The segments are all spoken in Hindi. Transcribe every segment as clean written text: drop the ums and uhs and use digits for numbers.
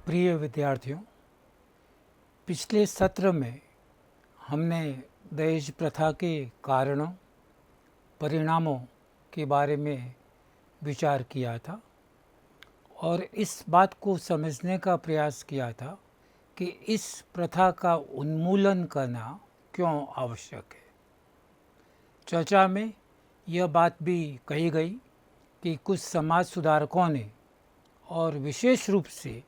प्रिय विद्यार्थियों, पिछले सत्र में हमने दहेज प्रथा के कारणों, परिणामों के बारे में विचार किया था और इस बात को समझने का प्रयास किया था कि इस प्रथा का उन्मूलन करना क्यों आवश्यक है। चर्चा में यह बात भी कही गई कि कुछ समाज सुधारकों ने और विशेष रूप से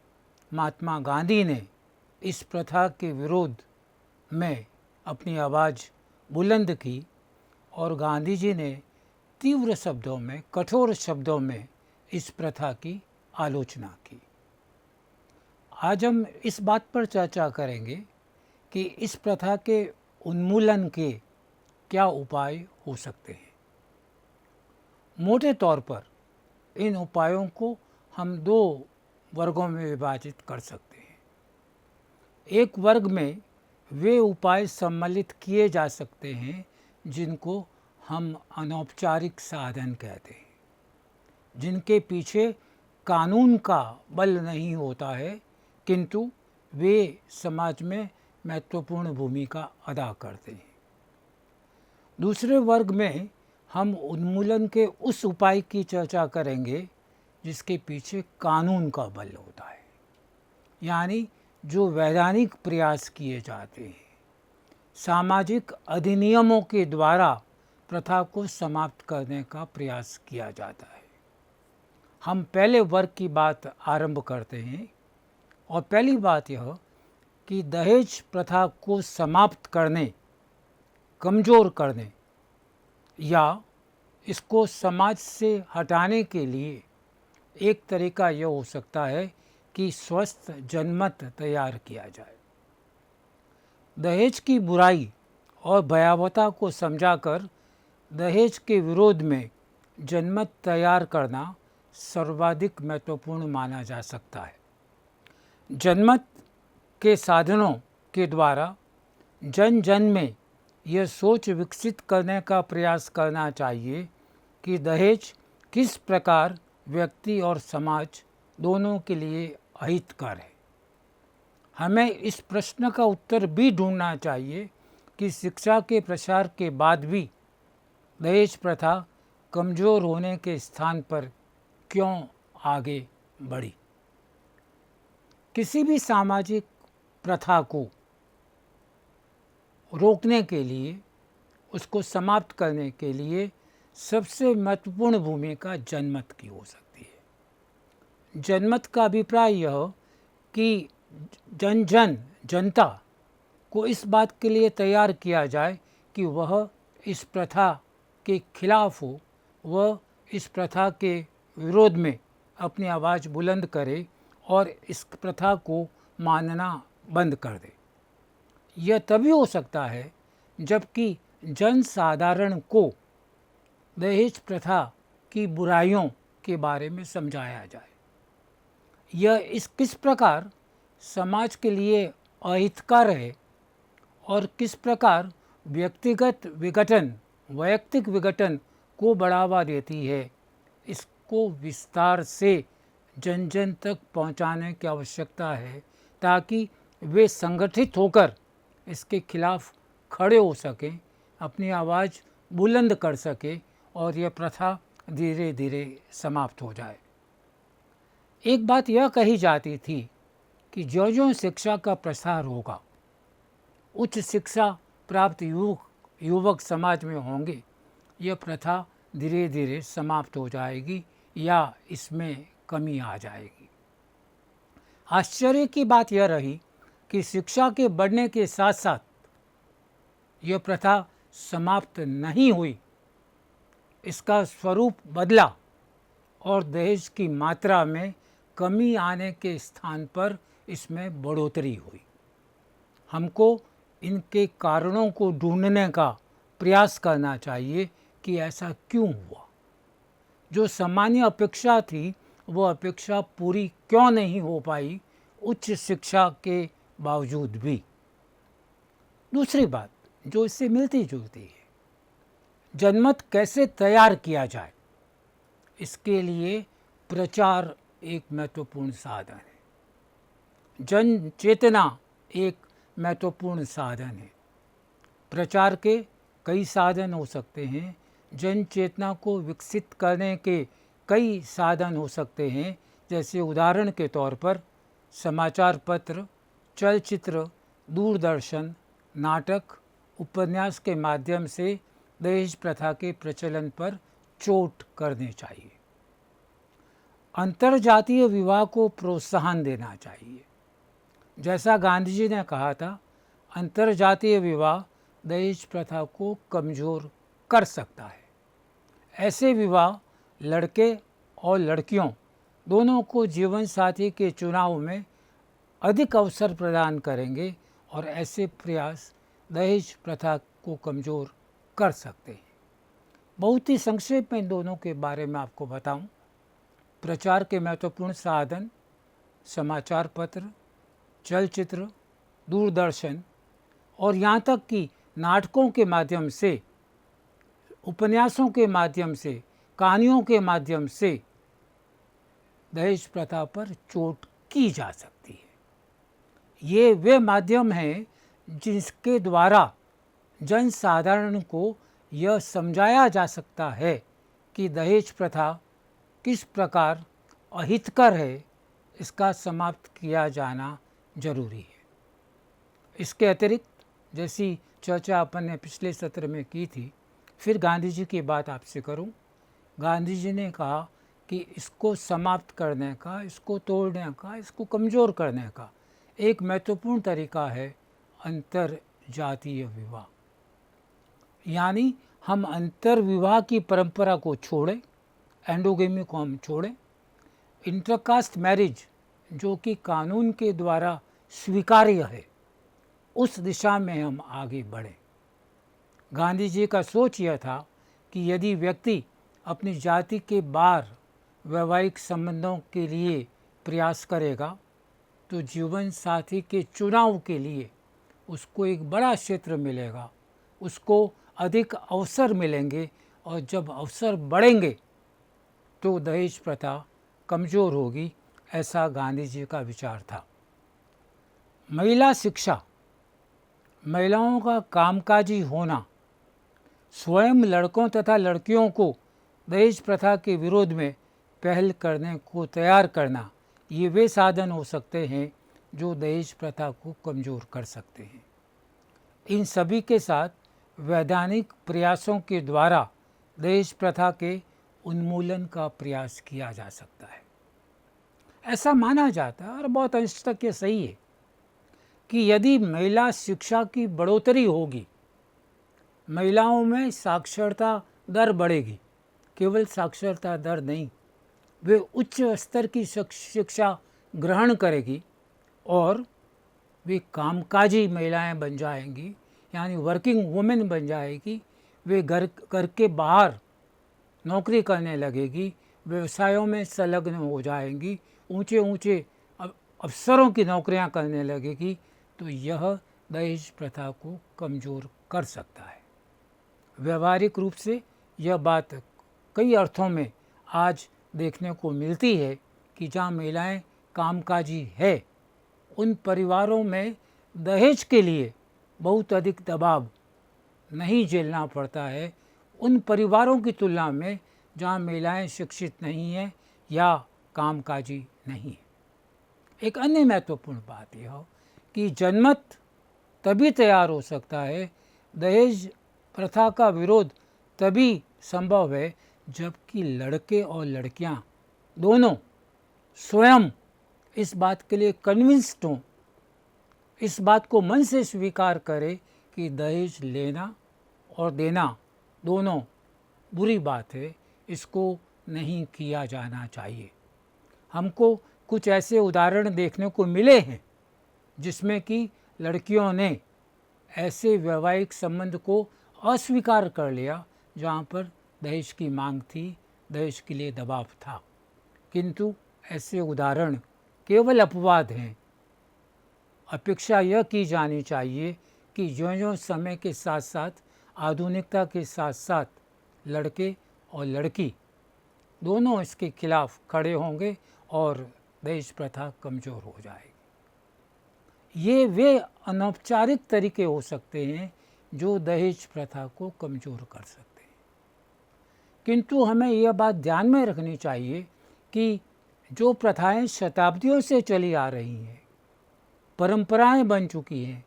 महात्मा गांधी ने इस प्रथा के विरोध में अपनी आवाज़ बुलंद की और गांधी जी ने तीव्र शब्दों में, कठोर शब्दों में इस प्रथा की आलोचना की। आज हम इस बात पर चर्चा करेंगे कि इस प्रथा के उन्मूलन के क्या उपाय हो सकते हैं। मोटे तौर पर इन उपायों को हम दो वर्गों में विभाजित कर सकते हैं। एक वर्ग में वे उपाय सम्मिलित किए जा सकते हैं जिनको हम अनौपचारिक साधन कहते हैं, जिनके पीछे कानून का बल नहीं होता है, किंतु वे समाज में महत्वपूर्ण भूमिका अदा करते हैं। दूसरे वर्ग में हम उन्मूलन के उस उपाय की चर्चा करेंगे जिसके पीछे कानून का बल होता है, यानी जो वैधानिक प्रयास किए जाते हैं, सामाजिक अधिनियमों के द्वारा प्रथा को समाप्त करने का प्रयास किया जाता है। हम पहले वर्ग की बात आरंभ करते हैं और पहली बात यह कि दहेज प्रथा को समाप्त करने, कमज़ोर करने या इसको समाज से हटाने के लिए एक तरीका यह हो सकता है कि स्वस्थ जनमत तैयार किया जाए। दहेज की बुराई और भयावहता को समझाकर दहेज के विरोध में जनमत तैयार करना सर्वाधिक महत्वपूर्ण माना जा सकता है। जनमत के साधनों के द्वारा जन जन में यह सोच विकसित करने का प्रयास करना चाहिए कि दहेज किस प्रकार व्यक्ति और समाज दोनों के लिए अहितकर है। हमें इस प्रश्न का उत्तर भी ढूंढना चाहिए कि शिक्षा के प्रसार के बाद भी दहेज प्रथा कमज़ोर होने के स्थान पर क्यों आगे बढ़ी। किसी भी सामाजिक प्रथा को रोकने के लिए, उसको समाप्त करने के लिए सबसे महत्वपूर्ण भूमिका जनमत की हो सकती है। जनमत का अभिप्राय यह कि जनता को इस बात के लिए तैयार किया जाए कि वह इस प्रथा के खिलाफ हो, वह इस प्रथा के विरोध में अपनी आवाज़ बुलंद करे और इस प्रथा को मानना बंद कर दे। यह तभी हो सकता है जबकि जनसाधारण को दहेज प्रथा की बुराइयों के बारे में समझाया जाए। यह किस प्रकार समाज के लिए अहितकर है और किस प्रकार वैयक्तिक विघटन को बढ़ावा देती है, इसको विस्तार से जन जन तक पहुंचाने की आवश्यकता है ताकि वे संगठित होकर इसके खिलाफ खड़े हो सकें, अपनी आवाज़ बुलंद कर सकें और यह प्रथा धीरे धीरे समाप्त हो जाए। एक बात यह कही जाती थी कि जो शिक्षा का प्रसार होगा, उच्च शिक्षा प्राप्त युवक समाज में होंगे, यह प्रथा धीरे धीरे समाप्त हो जाएगी या इसमें कमी आ जाएगी। आश्चर्य की बात यह रही कि शिक्षा के बढ़ने के साथ साथ यह प्रथा समाप्त नहीं हुई, इसका स्वरूप बदला और दहेज की मात्रा में कमी आने के स्थान पर इसमें बढ़ोतरी हुई। हमको इनके कारणों को ढूंढने का प्रयास करना चाहिए कि ऐसा क्यों हुआ। जो सामान्य अपेक्षा थी, वो अपेक्षा पूरी क्यों नहीं हो पाई उच्च शिक्षा के बावजूद भी। दूसरी बात जो इससे मिलती जुलती है, जनमत कैसे तैयार किया जाए, इसके लिए प्रचार एक महत्वपूर्ण साधन है। जन चेतना एक महत्वपूर्ण साधन है। प्रचार के कई साधन हो सकते हैं, जन चेतना को विकसित करने के कई साधन हो सकते हैं, जैसे उदाहरण के तौर पर समाचार पत्र, चलचित्र, दूरदर्शन, नाटक, उपन्यास के माध्यम से दहेज प्रथा के प्रचलन पर चोट करनी चाहिए। अंतरजातीय विवाह को प्रोत्साहन देना चाहिए। जैसा गांधी जी ने कहा था, अंतरजातीय विवाह दहेज प्रथा को कमज़ोर कर सकता है। ऐसे विवाह लड़के और लड़कियों दोनों को जीवन साथी के चुनाव में अधिक अवसर प्रदान करेंगे और ऐसे प्रयास दहेज प्रथा को कमज़ोर कर सकते हैं। बहुत ही संक्षेप में इन दोनों के बारे में आपको बताऊं। प्रचार के महत्वपूर्ण साधन समाचार पत्र, चलचित्र, दूरदर्शन और यहाँ तक कि नाटकों के माध्यम से, उपन्यासों के माध्यम से, कहानियों के माध्यम से दहेज प्रथा पर चोट की जा सकती है। ये वे माध्यम हैं जिसके द्वारा जनसाधारण को यह समझाया जा सकता है कि दहेज प्रथा किस प्रकार अहितकर है, इसका समाप्त किया जाना जरूरी है। इसके अतिरिक्त जैसी चर्चा अपन ने पिछले सत्र में की थी, फिर गांधी जी की बात आपसे करूं। गांधी जी ने कहा कि इसको समाप्त करने का, इसको तोड़ने का, इसको कमज़ोर करने का एक महत्वपूर्ण तरीका है अंतर जातीय विवाह। यानी हम अंतर विवाह की परंपरा को छोड़ें, एंडोगेमी को हम छोड़ें, इंटरकास्ट मैरिज जो कि कानून के द्वारा स्वीकार्य है, उस दिशा में हम आगे बढ़ें। गांधी जी का सोच यह था कि यदि व्यक्ति अपनी जाति के बाहर वैवाहिक संबंधों के लिए प्रयास करेगा तो जीवन साथी के चुनाव के लिए उसको एक बड़ा क्षेत्र मिलेगा, उसको अधिक अवसर मिलेंगे और जब अवसर बढ़ेंगे तो दहेज प्रथा कमज़ोर होगी, ऐसा गांधी जी का विचार था। महिला शिक्षा, महिलाओं का कामकाजी होना, स्वयं लड़कों तथा लड़कियों को दहेज प्रथा के विरोध में पहल करने को तैयार करना, ये वे साधन हो सकते हैं जो दहेज प्रथा को कमज़ोर कर सकते हैं। इन सभी के साथ वैधानिक प्रयासों के द्वारा दहेज प्रथा के उन्मूलन का प्रयास किया जा सकता है। ऐसा माना जाता है और बहुत अंश तक ये सही है कि यदि महिला शिक्षा की बढ़ोतरी होगी, महिलाओं में साक्षरता दर बढ़ेगी, केवल साक्षरता दर नहीं, वे उच्च स्तर की शिक्षा ग्रहण करेगी और वे कामकाजी महिलाएं बन जाएंगी, यानी वर्किंग वुमेन बन जाएगी। वे घर के बाहर नौकरी करने लगेगी, व्यवसायों में संलग्न हो जाएंगी, ऊंचे ऊंचे अफसरों की नौकरियां करने लगेगी, तो यह दहेज प्रथा को कमज़ोर कर सकता है। व्यवहारिक रूप से यह बात कई अर्थों में आज देखने को मिलती है कि जहाँ महिलाएं कामकाजी है, उन परिवारों में दहेज के लिए बहुत अधिक दबाव नहीं झेलना पड़ता है उन परिवारों की तुलना में जहाँ महिलाएं शिक्षित नहीं हैं या कामकाजी नहीं है। एक अन्य महत्वपूर्ण बात यह कि जनमत तभी तैयार हो सकता है, दहेज प्रथा का विरोध तभी संभव है जबकि लड़के और लड़कियां दोनों स्वयं इस बात के लिए कन्विंस्ड हों, इस बात को मन से स्वीकार करें कि दहेज लेना और देना दोनों बुरी बात है, इसको नहीं किया जाना चाहिए। हमको कुछ ऐसे उदाहरण देखने को मिले हैं जिसमें कि लड़कियों ने ऐसे वैवाहिक संबंध को अस्वीकार कर लिया जहाँ पर दहेज की मांग थी, दहेज के लिए दबाव था, किंतु ऐसे उदाहरण केवल अपवाद हैं। अपेक्षा यह की जानी चाहिए कि ज्यों-ज्यों समय के साथ साथ, आधुनिकता के साथ साथ लड़के और लड़की दोनों इसके खिलाफ खड़े होंगे और दहेज प्रथा कमज़ोर हो जाएगी। ये वे अनौपचारिक तरीके हो सकते हैं जो दहेज प्रथा को कमज़ोर कर सकते हैं। किंतु हमें यह बात ध्यान में रखनी चाहिए कि जो प्रथाएं शताब्दियों से चली आ रही हैं, परंपराएं बन चुकी हैं,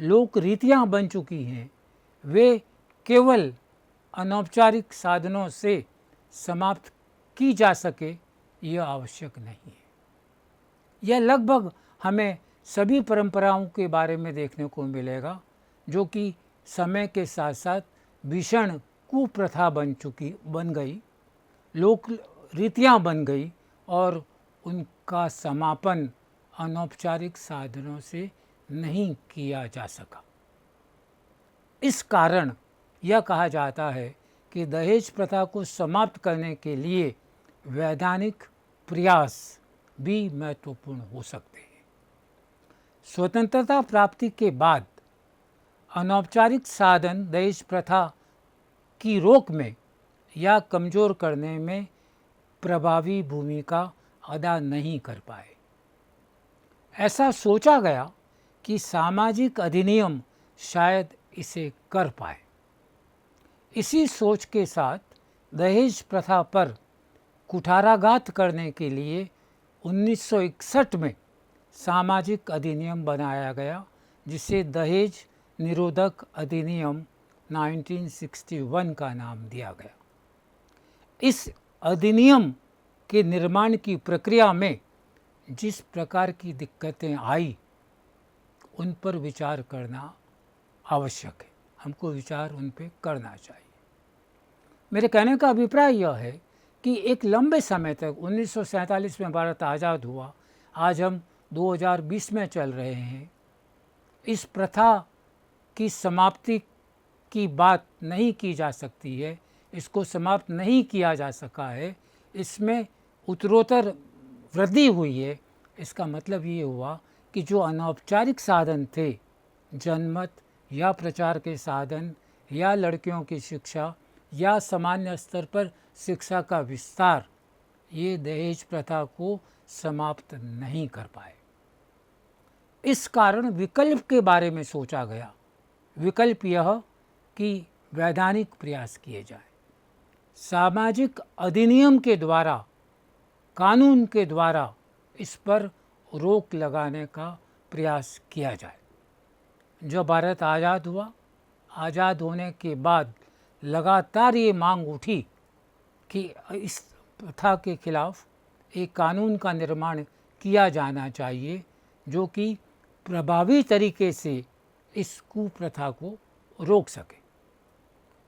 लोक रीतियाँ बन चुकी हैं, वे केवल अनौपचारिक साधनों से समाप्त की जा सके यह आवश्यक नहीं है। यह लगभग हमें सभी परंपराओं के बारे में देखने को मिलेगा जो कि समय के साथ साथ भीषण कुप्रथा बन गई, लोक रीतियाँ बन गई और उनका समापन अनौपचारिक साधनों से नहीं किया जा सका। इस कारण यह कहा जाता है कि दहेज प्रथा को समाप्त करने के लिए वैधानिक प्रयास भी महत्वपूर्ण हो सकते हैं। स्वतंत्रता प्राप्ति के बाद अनौपचारिक साधन दहेज प्रथा की रोक में या कमज़ोर करने में प्रभावी भूमिका अदा नहीं कर पाए। ऐसा सोचा गया कि सामाजिक अधिनियम शायद इसे कर पाए। इसी सोच के साथ दहेज प्रथा पर कुठाराघात करने के लिए 1961 में सामाजिक अधिनियम बनाया गया जिसे दहेज निरोधक अधिनियम 1961 का नाम दिया गया। इस अधिनियम के निर्माण की प्रक्रिया में जिस प्रकार की दिक्कतें आई उन पर विचार करना आवश्यक है। हमको विचार उन पर करना चाहिए। मेरे कहने का अभिप्राय यह है कि एक लंबे समय तक 1947 में भारत आज़ाद हुआ, आज हम 2020 में चल रहे हैं, इस प्रथा की समाप्ति की बात नहीं की जा सकती है, इसको समाप्त नहीं किया जा सका है, इसमें उत्तरोत्तर वृद्धि हुई है। इसका मतलब ये हुआ कि जो अनौपचारिक साधन थे, जनमत या प्रचार के साधन या लड़कियों की शिक्षा या सामान्य स्तर पर शिक्षा का विस्तार, ये दहेज प्रथा को समाप्त नहीं कर पाए। इस कारण विकल्प के बारे में सोचा गया। विकल्प यह कि वैधानिक प्रयास किए जाए, सामाजिक अधिनियम के द्वारा, कानून के द्वारा इस पर रोक लगाने का प्रयास किया जाए। जब भारत आज़ाद हुआ, आज़ाद होने के बाद लगातार ये मांग उठी कि इस प्रथा के खिलाफ एक कानून का निर्माण किया जाना चाहिए जो कि प्रभावी तरीके से इस कुप्रथा को रोक सके,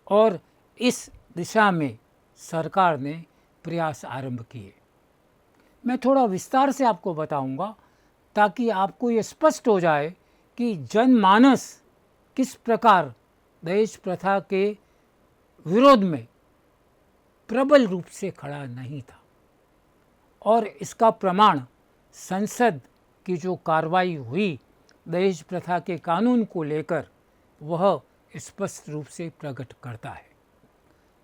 और इस दिशा में सरकार ने प्रयास आरंभ किए। मैं थोड़ा विस्तार से आपको बताऊंगा ताकि आपको ये स्पष्ट हो जाए कि जनमानस किस प्रकार दहेज प्रथा के विरोध में प्रबल रूप से खड़ा नहीं था, और इसका प्रमाण संसद की जो कार्रवाई हुई दहेज प्रथा के कानून को लेकर वह स्पष्ट रूप से प्रकट करता है।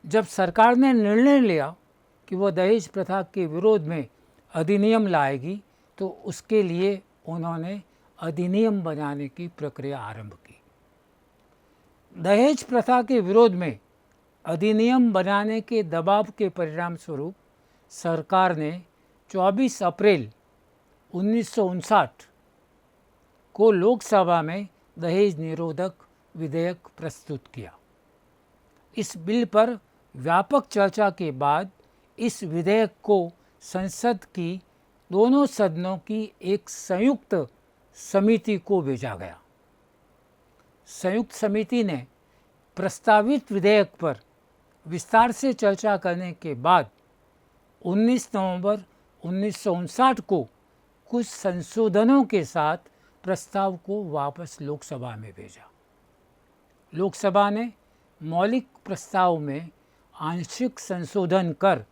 जब सरकार ने निर्णय लिया कि वह दहेज प्रथा के विरोध में अधिनियम लाएगी तो उसके लिए उन्होंने अधिनियम बनाने की प्रक्रिया आरंभ की। दहेज प्रथा के विरोध में अधिनियम बनाने के दबाव के परिणाम स्वरूप सरकार ने 24 अप्रैल 1959 को लोकसभा में दहेज निरोधक विधेयक प्रस्तुत किया। इस बिल पर व्यापक चर्चा के बाद इस विधेयक को संसद की दोनों सदनों की एक संयुक्त समिति को भेजा गया। संयुक्त समिति ने प्रस्तावित विधेयक पर विस्तार से चर्चा करने के बाद 19 नवंबर 1959 को कुछ संशोधनों के साथ प्रस्ताव को वापस लोकसभा में भेजा। लोकसभा ने मौलिक प्रस्ताव में आंशिक संशोधन कर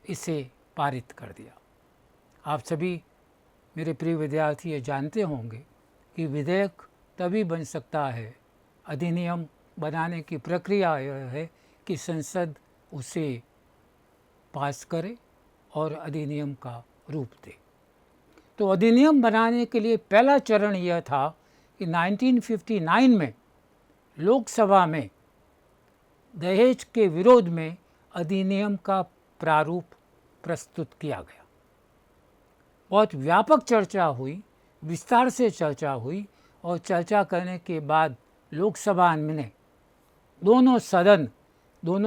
इसे पारित कर दिया। आप सभी मेरे प्रिय विद्यार्थी ये जानते होंगे कि विधेयक तभी बन सकता है, अधिनियम बनाने की प्रक्रिया यह है कि संसद उसे पास करे और अधिनियम का रूप दे। तो अधिनियम बनाने के लिए पहला चरण यह था कि 1959 में लोकसभा में दहेज के विरोध में अधिनियम का प्रारूप प्रस्तुत किया गया। बहुत व्यापक चर्चा हुई, विस्तार से चर्चा हुई और चर्चा करने के बाद लोकसभा ने दोनों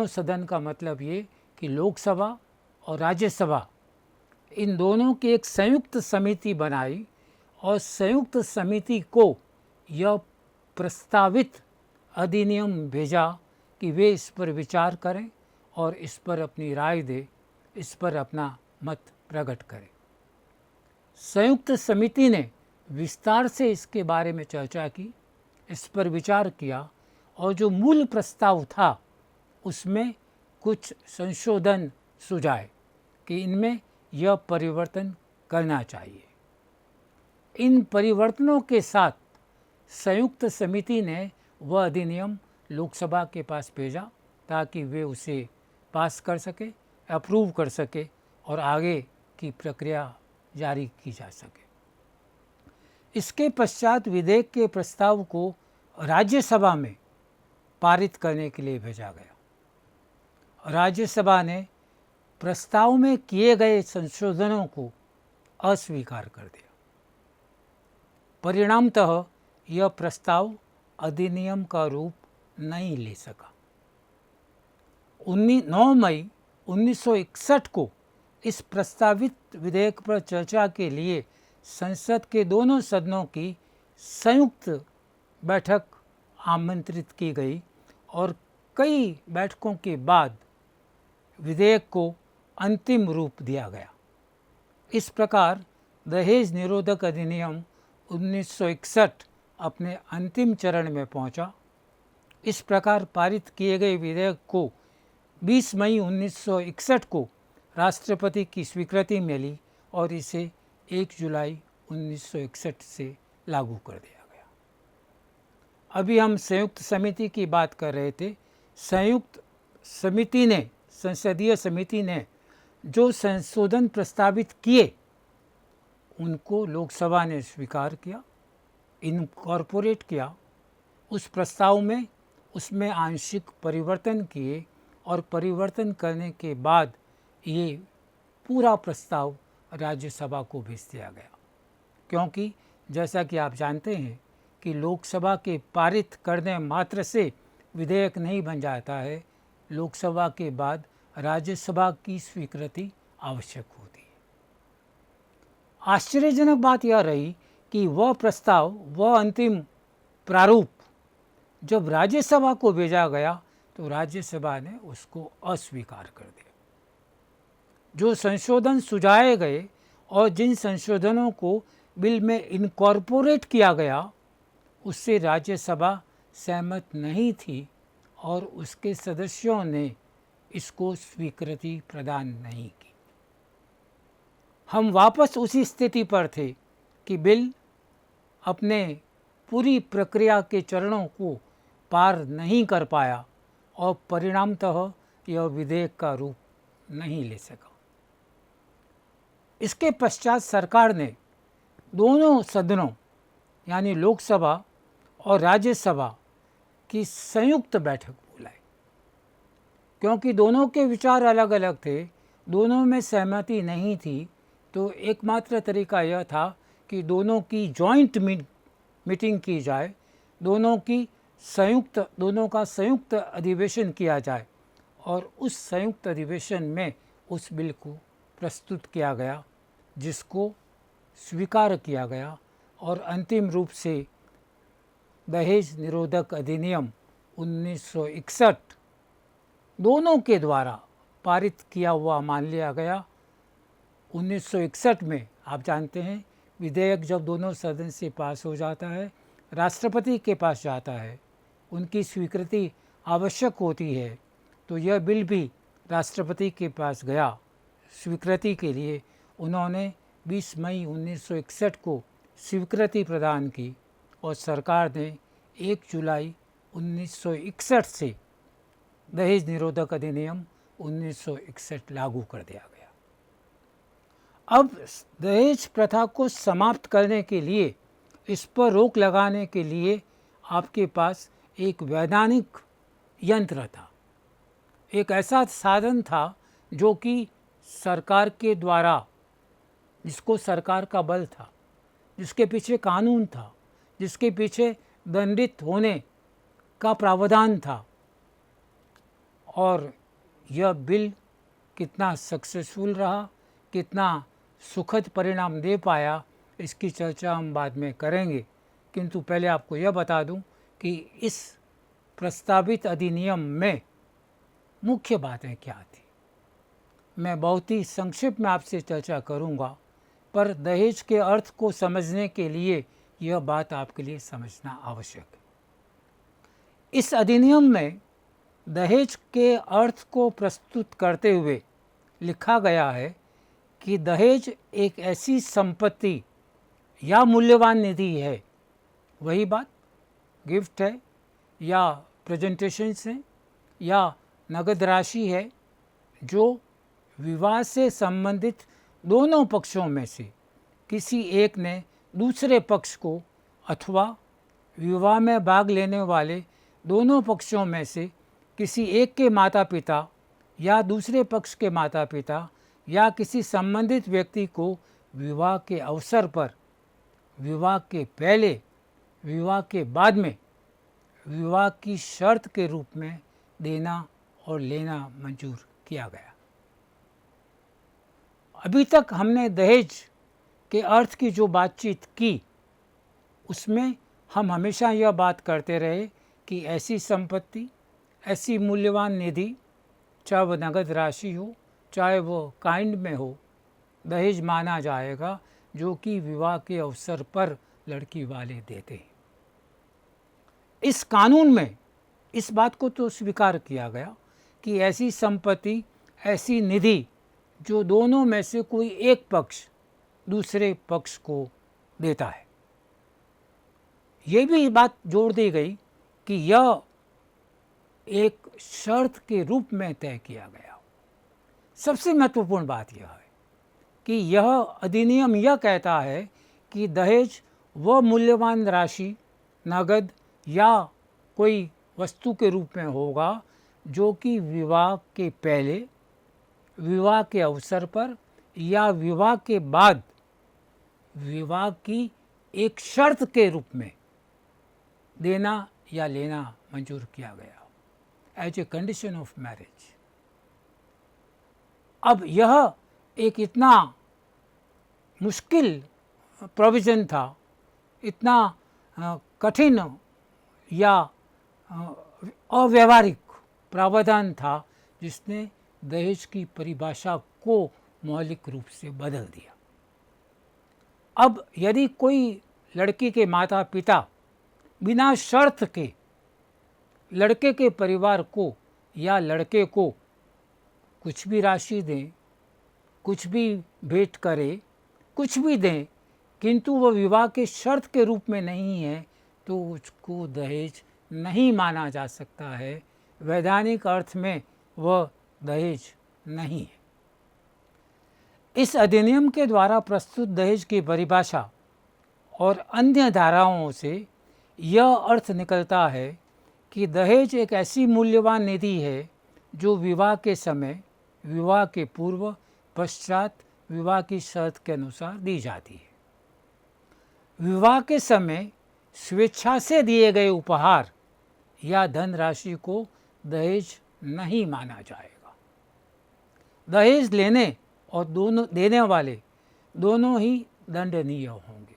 सदन का मतलब ये कि लोकसभा और राज्यसभा इन दोनों की एक संयुक्त समिति बनाई और संयुक्त समिति को यह प्रस्तावित अधिनियम भेजा कि वे इस पर विचार करें और इस पर अपनी राय दें, इस पर अपना मत प्रकट करें। संयुक्त समिति ने विस्तार से इसके बारे में चर्चा की, इस पर विचार किया और जो मूल प्रस्ताव था उसमें कुछ संशोधन सुझाए कि इनमें यह परिवर्तन करना चाहिए। इन परिवर्तनों के साथ संयुक्त समिति ने वह अधिनियम लोकसभा के पास भेजा ताकि वे उसे पास कर सके, अप्रूव कर सके और आगे की प्रक्रिया जारी की जा सके। इसके पश्चात विधेयक के प्रस्ताव को राज्यसभा में पारित करने के लिए भेजा गया। राज्यसभा ने प्रस्ताव में किए गए संशोधनों को अस्वीकार कर दिया। परिणामतः यह प्रस्ताव अधिनियम का रूप नहीं ले सका। 9 मई 1961 को इस प्रस्तावित विधेयक पर चर्चा के लिए संसद के दोनों सदनों की संयुक्त बैठक आमंत्रित की गई और कई बैठकों के बाद विधेयक को अंतिम रूप दिया गया। इस प्रकार दहेज निरोधक अधिनियम 1961 अपने अंतिम चरण में पहुंचा। इस प्रकार पारित किए गए विधेयक को 20 मई 1961 को राष्ट्रपति की स्वीकृति मिली और इसे 1 जुलाई 1961 से लागू कर दिया गया। अभी हम संयुक्त समिति की बात कर रहे थे। संयुक्त समिति ने, संसदीय समिति ने जो संशोधन प्रस्तावित किए उनको लोकसभा ने स्वीकार किया, इनकॉर्पोरेट किया उस प्रस्ताव में, उसमें आंशिक परिवर्तन किए और परिवर्तन करने के बाद ये पूरा प्रस्ताव राज्यसभा को भेज दिया गया। क्योंकि जैसा कि आप जानते हैं कि लोकसभा के पारित करने मात्र से विधेयक नहीं बन जाता है, लोकसभा के बाद राज्यसभा की स्वीकृति आवश्यक होती है। आश्चर्यजनक बात यह रही कि वह प्रस्ताव, वह अंतिम प्रारूप जब राज्यसभा को भेजा गया तो राज्यसभा ने उसको अस्वीकार कर दिया। जो संशोधन सुझाए गए और जिन संशोधनों को बिल में इनकॉर्पोरेट किया गया उससे राज्यसभा सहमत नहीं थी और उसके सदस्यों ने इसको स्वीकृति प्रदान नहीं की। हम वापस उसी स्थिति पर थे कि बिल अपने पूरी प्रक्रिया के चरणों को पार नहीं कर पाया और परिणामतः यह विधेयक का रूप नहीं ले सका। इसके पश्चात सरकार ने दोनों सदनों यानी लोकसभा और राज्यसभा की संयुक्त बैठक बुलाई। क्योंकि दोनों के विचार अलग अलग थे, दोनों में सहमति नहीं थी, तो एकमात्र तरीका यह था कि दोनों की जॉइंट मीटिंग की जाए, दोनों का संयुक्त अधिवेशन किया जाए और उस संयुक्त अधिवेशन में उस बिल को प्रस्तुत किया गया जिसको स्वीकार किया गया और अंतिम रूप से दहेज निरोधक अधिनियम 1961 दोनों के द्वारा पारित किया हुआ मान लिया गया। 1961 में आप जानते हैं विधेयक जब दोनों सदन से पास हो जाता है, राष्ट्रपति के पास जाता है, उनकी स्वीकृति आवश्यक होती है, तो यह बिल भी राष्ट्रपति के पास गया स्वीकृति के लिए। उन्होंने 20 मई 1961 को स्वीकृति प्रदान की और सरकार ने 1 जुलाई 1961 से दहेज निरोधक अधिनियम 1961 लागू कर दिया गया। अब दहेज प्रथा को समाप्त करने के लिए इस पर रोक लगाने के लिए आपके पास एक वैधानिक यंत्र था, एक ऐसा साधन था जो कि सरकार के द्वारा, जिसको सरकार का बल था, जिसके पीछे कानून था, जिसके पीछे दंडित होने का प्रावधान था। और यह बिल कितना सक्सेसफुल रहा, कितना सुखद परिणाम दे पाया, इसकी चर्चा हम बाद में करेंगे। किंतु पहले आपको यह बता दूं कि इस प्रस्तावित अधिनियम में मुख्य बातें क्या थी। मैं बहुत ही संक्षिप्त में आपसे चर्चा करूंगा, पर दहेज के अर्थ को समझने के लिए यह बात आपके लिए समझना आवश्यक है। इस अधिनियम में दहेज के अर्थ को प्रस्तुत करते हुए लिखा गया है कि दहेज एक ऐसी संपत्ति या मूल्यवान निधि है, वही बात, गिफ्ट है या प्रेजेंटेशंस हैं या नगद राशि है, जो विवाह से संबंधित दोनों पक्षों में से किसी एक ने दूसरे पक्ष को अथवा विवाह में भाग लेने वाले दोनों पक्षों में से किसी एक के माता पिता या दूसरे पक्ष के माता पिता या किसी संबंधित व्यक्ति को विवाह के अवसर पर, विवाह के पहले, विवाह के बाद में विवाह की शर्त के रूप में देना और लेना मंजूर किया गया। अभी तक हमने दहेज के अर्थ की जो बातचीत की, उसमें हम हमेशा यह बात करते रहे कि ऐसी संपत्ति, ऐसी मूल्यवान निधि, चाहे वह नगद राशि हो, चाहे वो काइंड में हो, दहेज माना जाएगा, जो कि विवाह के अवसर पर लड़की वाले देते हैं। इस कानून में इस बात को तो स्वीकार किया गया कि ऐसी संपत्ति, ऐसी निधि जो दोनों में से कोई एक पक्ष दूसरे पक्ष को देता है। ये भी बात जोड़ दी गई कि यह एक शर्त के रूप में तय किया गया। सबसे महत्वपूर्ण बात यह है कि यह अधिनियम यह कहता है कि दहेज वह मूल्यवान राशि, नगद या कोई वस्तु के रूप में होगा जो कि विवाह के पहले, विवाह के अवसर पर या विवाह के बाद विवाह की एक शर्त के रूप में देना या लेना मंजूर किया गया, as a condition of marriage. अब यह एक इतना मुश्किल प्रोविज़न था, इतना कठिन या अव्यावहारिक प्रावधान था, जिसने दहेज की परिभाषा को मौलिक रूप से बदल दिया। अब यदि कोई लड़की के माता पिता बिना शर्त के लड़के के परिवार को या लड़के को कुछ भी राशि दें, कुछ भी भेंट करें, कुछ भी दें, किंतु वह विवाह के शर्त के रूप में नहीं है, तो उसको दहेज नहीं माना जा सकता है। वैधानिक अर्थ में वह दहेज नहीं है। इस अधिनियम के द्वारा प्रस्तुत दहेज की परिभाषा और अन्य धाराओं से यह अर्थ निकलता है कि दहेज एक ऐसी मूल्यवान निधि है जो विवाह के समय, विवाह के पूर्व, पश्चात विवाह की शर्त के अनुसार दी जाती है। विवाह के समय स्वेच्छा से दिए गए उपहार या धनराशि को दहेज नहीं माना जाएगा। दहेज लेने और दोनों देने वाले दोनों ही दंडनीय होंगे।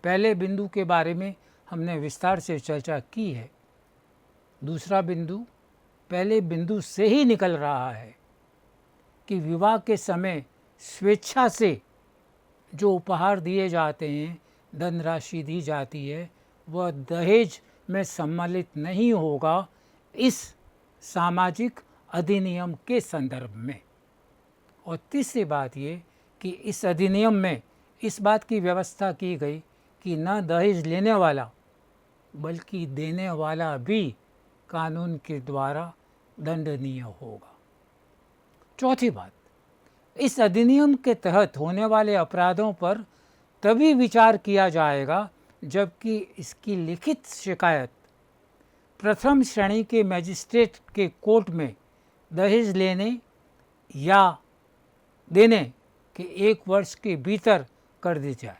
पहले बिंदु के बारे में हमने विस्तार से चर्चा की है। दूसरा बिंदु पहले बिंदु से ही निकल रहा है कि विवाह के समय स्वेच्छा से जो उपहार दिए जाते हैं, धनराशि दी जाती है, वह दहेज में सम्मिलित नहीं होगा इस सामाजिक अधिनियम के संदर्भ में। और तीसरी बात ये कि इस अधिनियम में इस बात की व्यवस्था की गई कि न दहेज लेने वाला बल्कि देने वाला भी कानून के द्वारा दंडनीय होगा। चौथी बात, इस अधिनियम के तहत होने वाले अपराधों पर तभी विचार किया जाएगा जबकि इसकी लिखित शिकायत प्रथम श्रेणी के मजिस्ट्रेट के कोर्ट में दहेज लेने या देने के 1 वर्ष के भीतर कर दी जाए।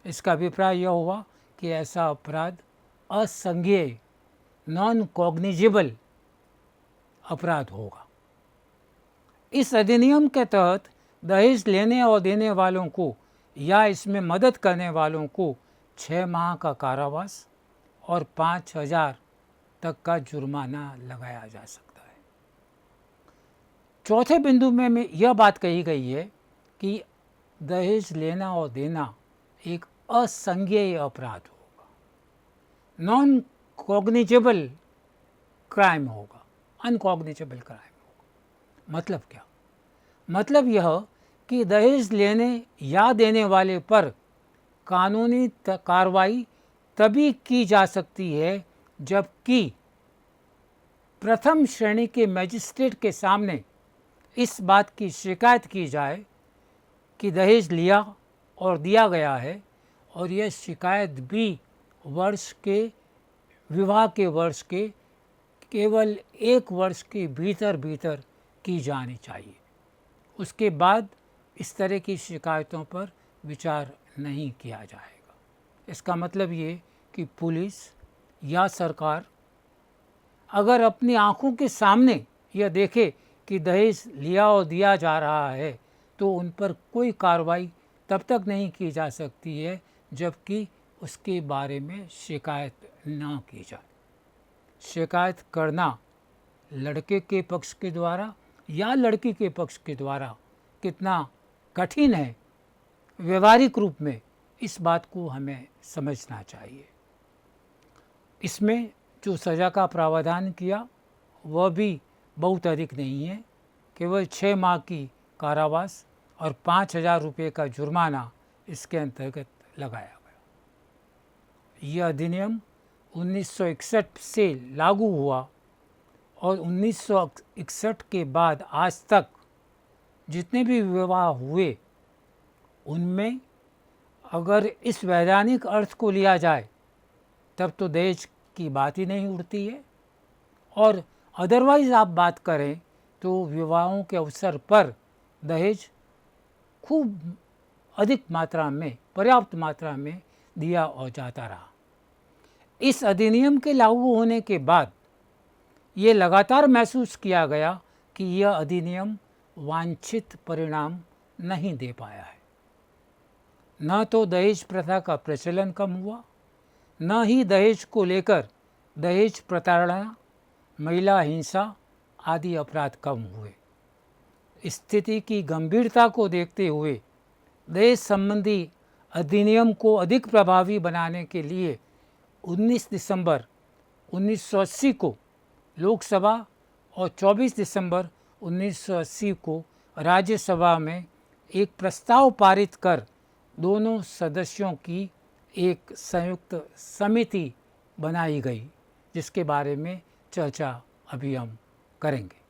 इसका अभिप्राय यह हुआ कि ऐसा अपराध असंज्ञेय नॉन कॉग्निजेबल अपराध होगा। इस अधिनियम के तहत दहेज लेने और देने वालों को या इसमें मदद करने वालों को 6 माह का कारावास और 5,000 तक का जुर्माना लगाया जा सकता है। चौथे बिंदु में यह बात कही गई है कि दहेज लेना और देना एक असंज्ञेय अपराध होगा, नॉन कॉग्निजेबल क्राइम होगा, अनकॉग्निजेबल क्राइम होगा। मतलब क्या? मतलब यह कि दहेज लेने या देने वाले पर कानूनी कार्रवाई तभी की जा सकती है जबकि प्रथम श्रेणी के मजिस्ट्रेट के सामने इस बात की शिकायत की जाए कि दहेज लिया और दिया गया है, और यह शिकायत भी विवाह के वर्ष के केवल 1 वर्ष के भीतर की जानी चाहिए। उसके बाद इस तरह की शिकायतों पर विचार नहीं किया जाएगा। इसका मतलब ये कि पुलिस या सरकार अगर अपनी आँखों के सामने यह देखे कि दहेज लिया और दिया जा रहा है तो उन पर कोई कार्रवाई तब तक नहीं की जा सकती है जबकि उसके बारे में शिकायत ना की जाए। शिकायत करना लड़के के पक्ष के द्वारा या लड़की के पक्ष के द्वारा कितना कठिन है व्यवहारिक रूप में, इस बात को हमें समझना चाहिए। इसमें जो सज़ा का प्रावधान किया वह भी बहुत अधिक नहीं है, केवल 6 माह की कारावास और 5,000 रुपये का जुर्माना इसके अंतर्गत लगाया गया। यह अधिनियम 1961 से लागू हुआ और 1961 के बाद आज तक जितने भी विवाह हुए उनमें अगर इस वैधानिक अर्थ को लिया जाए तब तो दहेज की बात ही नहीं उठती है, और अदरवाइज़ आप बात करें तो विवाहों के अवसर पर दहेज खूब अधिक मात्रा में, पर्याप्त मात्रा में दिया और जाता रहा। इस अधिनियम के लागू होने के बाद ये लगातार महसूस किया गया कि यह अधिनियम वांछित परिणाम नहीं दे पाया है। न तो दहेज प्रथा का प्रचलन कम हुआ, न ही दहेज को लेकर दहेज प्रताड़ना, महिला हिंसा आदि अपराध कम हुए। स्थिति की गंभीरता को देखते हुए दहेज संबंधी अधिनियम को अधिक प्रभावी बनाने के लिए 19 दिसंबर 1980 को लोकसभा और 24 दिसंबर 1980 को राज्यसभा में एक प्रस्ताव पारित कर दोनों सदस्यों की एक संयुक्त समिति बनाई गई, जिसके बारे में चर्चा अभी हम करेंगे।